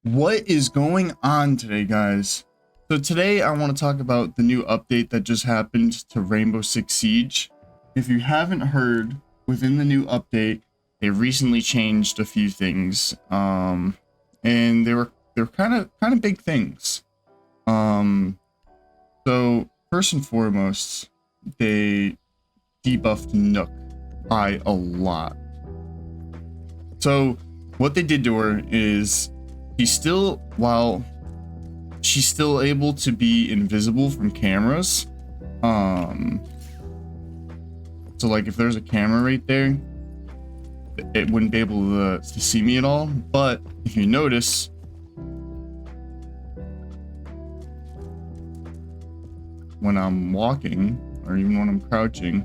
What is going on today, guys? So today I want to talk about the new update that just happened to Rainbow Six Siege. If you haven't heard, within the new update, they recently changed a few things, and they were kind of big things. So first and foremost, they debuffed Nook by a lot. So what they did to her is, while she's still able to be invisible from cameras, so like if there's a camera right there, it wouldn't be able to see me at all. But if you notice, when I'm walking or even when I'm crouching,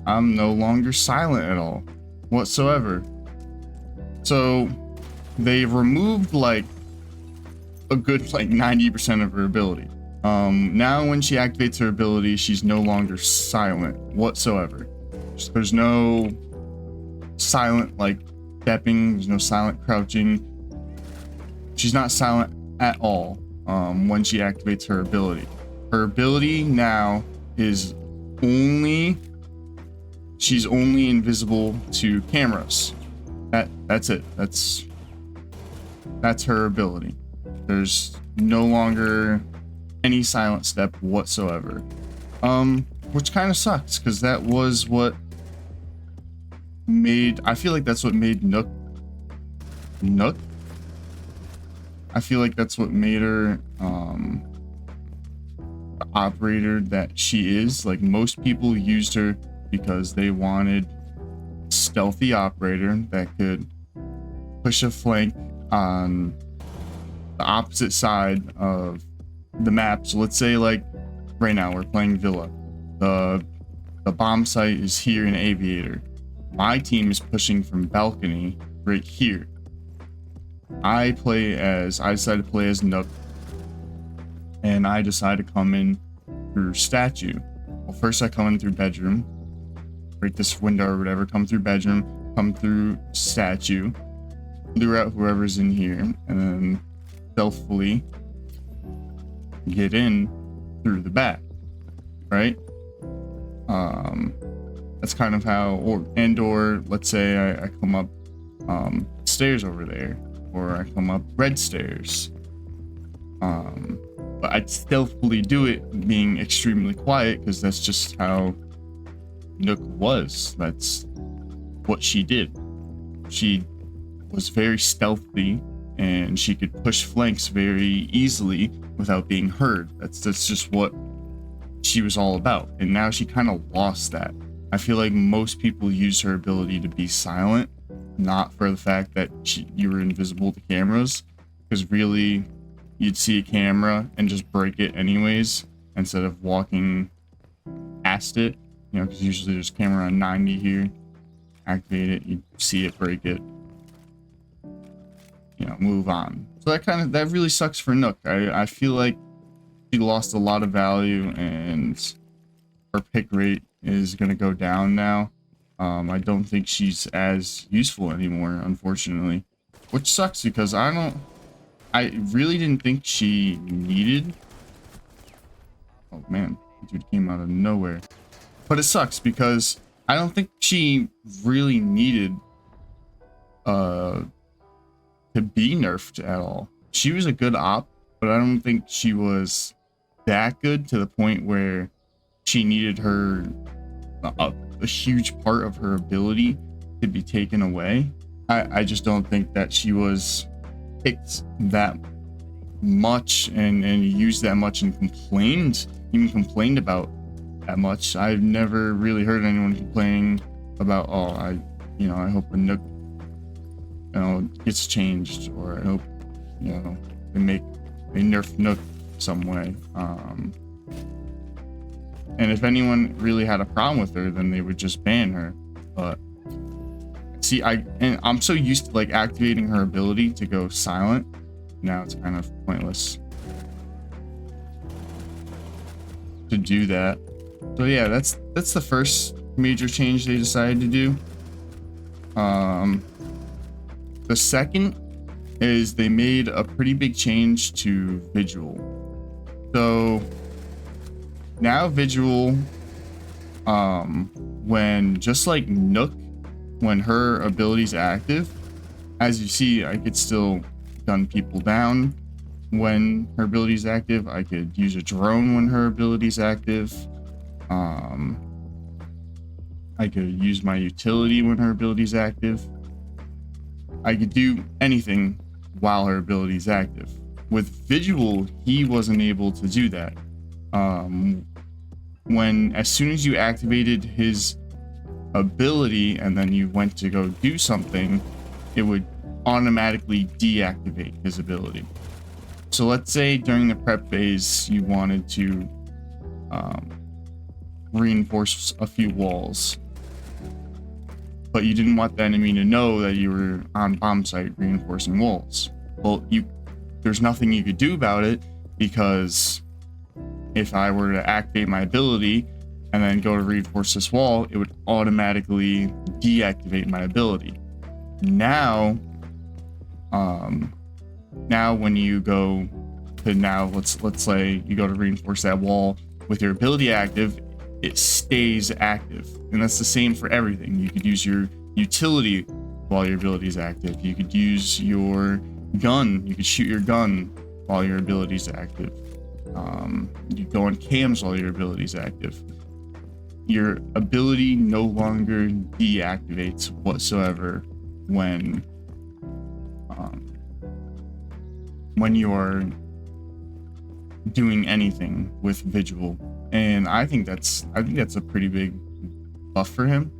I'm no longer silent at all whatsoever. So they removed like a good 90% of her ability. Now when she activates her ability, she's no longer silent whatsoever. There's no silent stepping, there's no silent crouching. She's not silent at all when she activates her ability. Her ability now is she's only invisible to cameras. That's it. That's her ability. There's no longer any silent step whatsoever. Which kind of sucks, because that was what I feel like that's what made Nook. I feel like that's what made her the operator that she is. Like, most people used her because they wanted a stealthy operator that could push a flank on the opposite side of the map. So let's say like right now we're playing Villa. The bomb site is here in Aviator. My team is pushing from balcony right here. I decided to play as Nook, and I decided to come in through statue. Well, first I come in through bedroom, break this window or whatever, come through bedroom, come through statue, lure out whoever's in here, and then stealthily get in through the back, right? That's kind of how, or let's say I come up stairs over there, or I come up red stairs. But I'd stealthily do it being extremely quiet, because that's just how Nook was. That's what she did. She was very stealthy, and she could push flanks very easily without being heard. That's just what she was all about. And now she kind of lost that. I feel like most people use her ability to be silent, not for the fact that you were invisible to cameras, because really you'd see a camera and just break it anyways instead of walking past it, because usually there's camera on 90 here. Activate it, you see it, break it, move on. So that really sucks for Nook. I feel like she lost a lot of value, and her pick rate is going to go down now. I don't think she's as useful anymore, unfortunately, which sucks, because I really didn't think she needed. Oh man, dude came out of nowhere. But it sucks, because I don't think she really needed to be nerfed at all. She was a good op, but I don't think she was that good to the point where she needed a huge part of her ability to be taken away. I just don't think that she was picked that much and used that much and complained about that much. I've never really heard anyone complaining about, I hope a Nook gets changed, or I hope they nerf Nook some way. And if anyone really had a problem with her, then they would just ban her. But see, I'm so used to activating her ability to go silent. Now it's kind of pointless. to do that. So yeah, that's the first major change they decided to do. The second is they made a pretty big change to Vigil. So now Vigil, when just like Nook, when her ability's active, as you see, I could still gun people down when her ability's active. I could use a drone when her ability's active. I could use my utility when her ability's active. I could do anything while her ability's active. With Vigil, he wasn't able to do that. As soon as you activated his ability and then you went to go do something, it would automatically deactivate his ability. So let's say during the prep phase you wanted to reinforce a few walls, but you didn't want the enemy to know that you were on bomb site reinforcing walls. Well, there's nothing you could do about it, because if I were to activate my ability and then go to reinforce this wall, it would automatically deactivate my ability. Now when you go to let's say you go to reinforce that wall with your ability active, it stays active. And that's the same for everything. You could use your utility while your ability is active. You could use your gun. You could shoot your gun while your ability is active. You go on cams while your ability is active. Your ability no longer deactivates whatsoever when you are doing anything with Vigil. And I think that's a pretty big buff for him.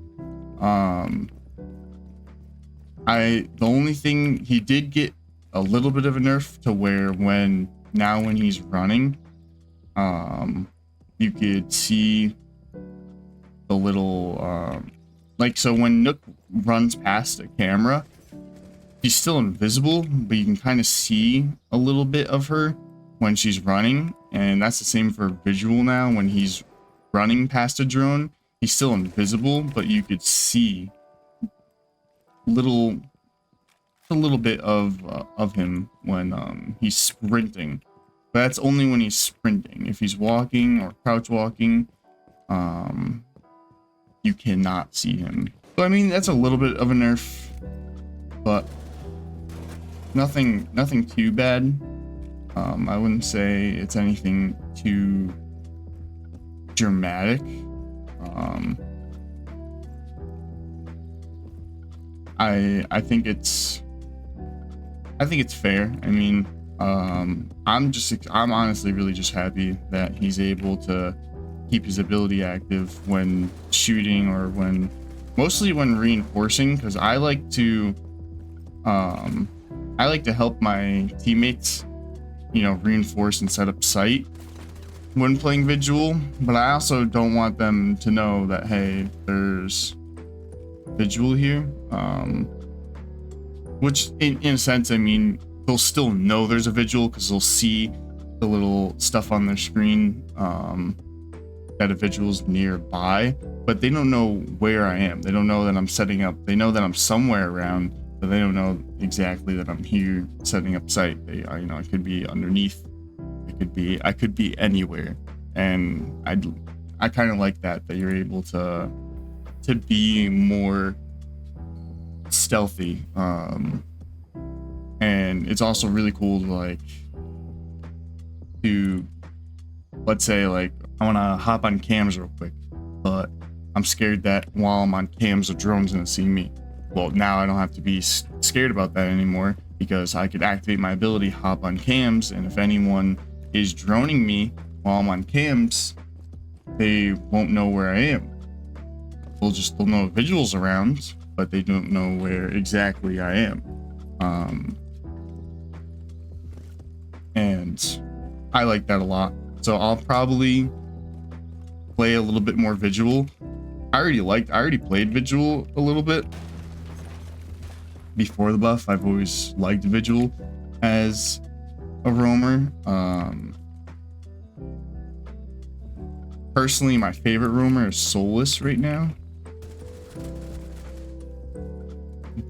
The only thing, he did get a little bit of a nerf to where when he's running, you could see the little so when Nook runs past a camera, she's still invisible, but you can kind of see a little bit of her when she's running. And that's the same for Vigil now. When he's running past a drone, he's still invisible, but you could see a little bit of him when he's sprinting. But that's only when he's sprinting. If he's walking or crouch walking, you cannot see him. So I mean, that's a little bit of a nerf, but nothing too bad. I wouldn't say it's anything too dramatic. I think it's fair. I mean, I'm honestly really just happy that he's able to keep his ability active when shooting, or mostly when reinforcing, because I like to help my teammates, reinforce and set up site when playing Vigil, but I also don't want them to know that, hey, there's Vigil here. Which in a sense, I mean, they'll still know there's a Vigil because they'll see the little stuff on their screen that a Vigil's nearby, but they don't know where I am. They don't know that I'm setting up. They know that I'm somewhere around, but they don't know exactly that I'm here setting up site. I could be underneath. I could be anywhere, and I kind of like that you're able to be more stealthy. And it's also really cool to let's say I want to hop on cams real quick, but I'm scared that while I'm on cams, a drone's gonna see me. Well, now I don't have to be scared about that anymore, because I could activate my ability, hop on cams, and if anyone is droning me while I'm on cams, they won't know where I am. They'll know Vigil's around, but they don't know where exactly I am. And I like that a lot. So I'll probably play a little bit more Vigil. I already played Vigil a little bit before the buff. I've always liked Vigil as a roamer. Personally, my favorite roamer is Soulless right now.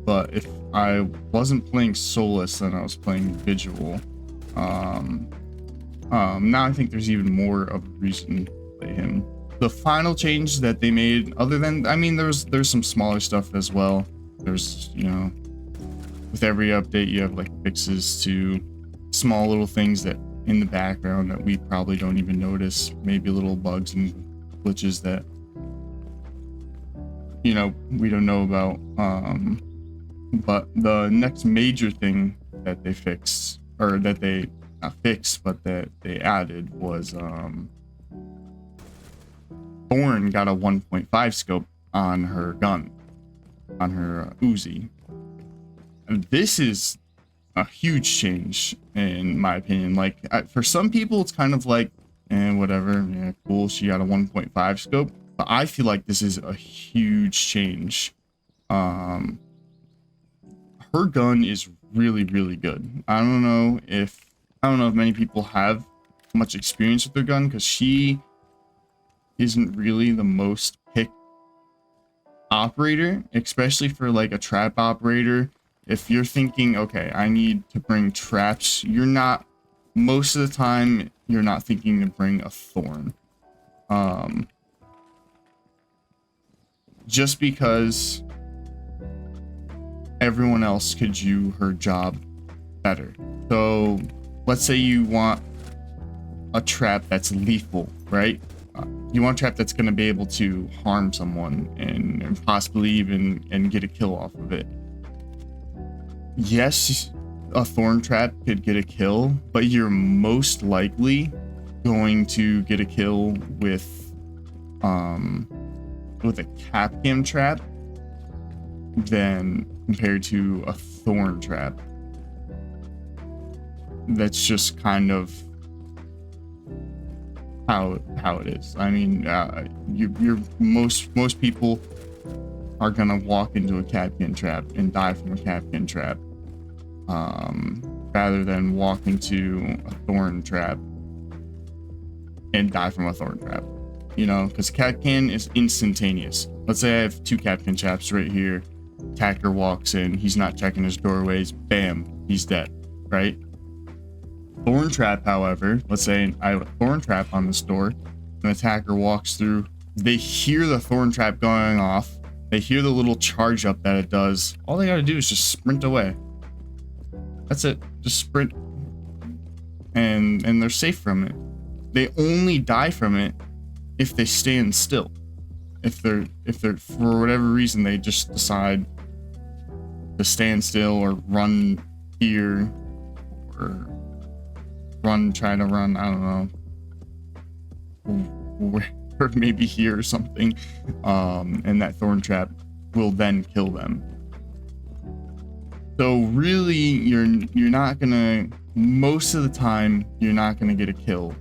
But if I wasn't playing Soulless, then I was playing Vigil. Now I think there's even more of a reason to play him. The final change that they made, other than, I mean, there's some smaller stuff as well. There's, you know, with every update, you have like fixes to small little things that in the background that we probably don't even notice. Maybe little bugs and glitches that, you know, we don't know about. But the next major thing that they fixed, or that they not fixed, but that they added was Thorn got a 1.5 scope on her gun, on her Uzi. And this is a huge change in my opinion. Like for some people, it's kind of like, whatever, yeah, cool, she got a 1.5 scope. But I feel like this is a huge change. Her gun is really, really good. I don't know if many people have much experience with their gun, because she isn't really the most picked operator, especially for like a trap operator. If you're thinking, okay, I need to bring traps, most of the time you're not thinking to bring a Thorn. Just because everyone else could do her job better. So let's say you want a trap that's lethal, right? You want a trap that's going to be able to harm someone and possibly even get a kill off of it. Yes, a Thorn trap could get a kill, but you're most likely going to get a kill with a Capcam trap than compared to a Thorn trap. That's just kind of how it is. I mean, most people are gonna walk into a Capcan trap and die from a Capcan trap, rather than walk into a Thorn trap and die from a Thorn trap. You know, because Capcan is instantaneous. Let's say I have two Capcan traps right here. Attacker walks in, he's not checking his doorways, bam, he's dead, right? Thorn trap, however, let's say I have a Thorn trap on this door, an attacker walks through, they hear the Thorn trap going off, they hear the little charge up that it does, all they gotta do is just sprint away. That's it, just sprint, and they're safe from it. They only die from it if they stand still. If they're for whatever reason they just decide to stand still or run here or try to run, I don't know, or maybe here or something, and that Thorn trap will then kill them. So really, you're not gonna, most of the time, you're not gonna get a kill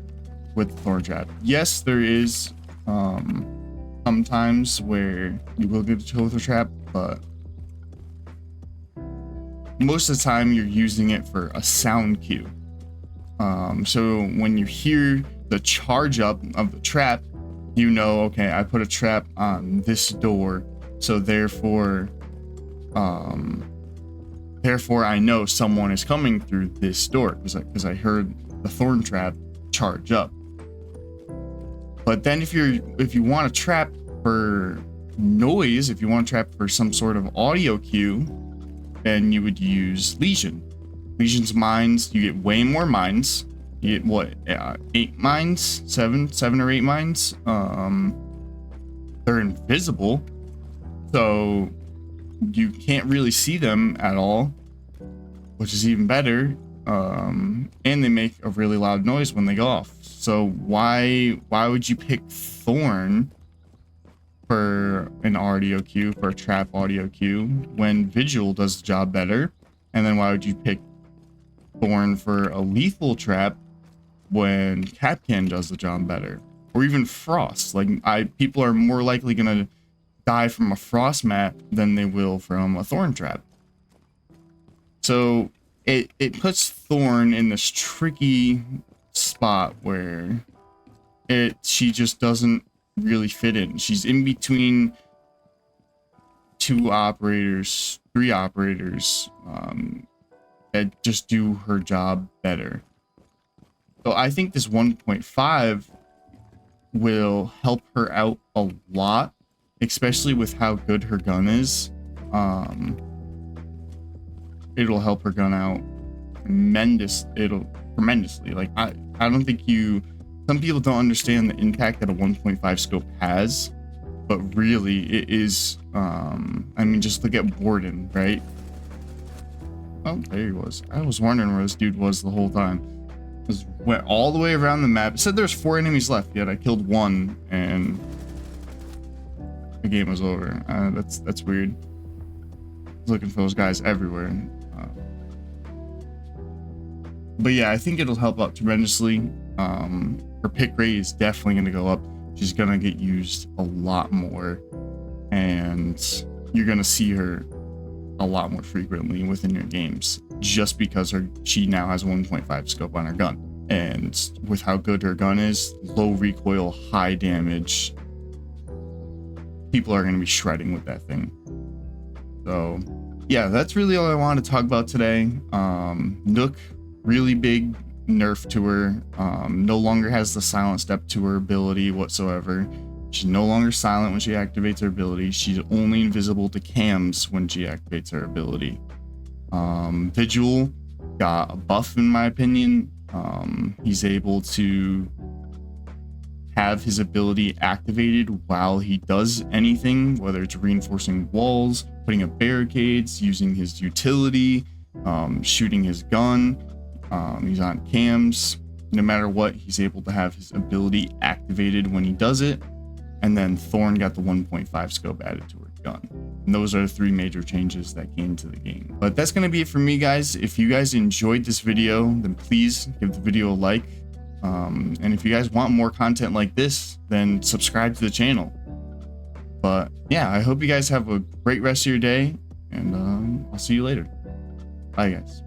with the Thorn trap. Yes, there is sometimes where you will get a kill with a trap, but most of the time you're using it for a sound cue. So when you hear the charge up of the trap, you know, okay, I put a trap on this door, so therefore I know someone is coming through this door because I heard the Thorn trap charge up. But then if you want a trap for noise, if you want a trap for some sort of audio cue, then you would use Legion. Legion's mines, you get way more mines. You get what, 8 mines, 7 or 8 mines. They're invisible, so you can't really see them at all, which is even better. And they make a really loud noise when they go off. So why would you pick Thorn for an audio cue, for a trap audio cue, when Vigil does the job better? And then why would you pick Thorn for a lethal trap when Capcan does the job better? Or even Frost. Like, people are more likely gonna die from a Frost mat than they will from a Thorn trap. So it puts Thorn in this tricky spot where she just doesn't really fit in. She's in between three operators that just do her job better. So I think this 1.5 will help her out a lot, especially with how good her gun is. It'll help her gun out tremendously. Like I don't think some people don't understand the impact that a 1.5 scope has, but really it is. I mean, just look at Warden, right? Oh, there he was. I was wondering where this dude was the whole time. Went all the way around the map. It said there's 4 enemies left, yet I killed 1 and the game was over. That's weird. I was looking for those guys everywhere. But yeah, I think it'll help out tremendously. Her pick rate is definitely going to go up. She's going to get used a lot more, and you're going to see her a lot more frequently within your games, just because she now has a 1.5 scope on her gun, and with how good her gun is, low recoil, high damage, people are going to be shredding with that thing. So yeah, that's really all I wanted to talk about today. Nook, really big nerf to her. No longer has the silent step to her ability whatsoever. She's no longer silent when she activates her ability. She's only invisible to cams when she activates her ability. Vigil got a buff, in my opinion. He's able to have his ability activated while he does anything, whether it's reinforcing walls, putting up barricades, using his utility, shooting his gun. He's on cams. No matter what, he's able to have his ability activated when he does it. And then Thorn got the 1.5 scope added to her gun. And those are the 3 major changes that came to the game. But that's going to be it for me, guys. If you guys enjoyed this video, then please give the video a like. And if you guys want more content like this, then subscribe to the channel. But yeah, I hope you guys have a great rest of your day, and I'll see you later. Bye, guys.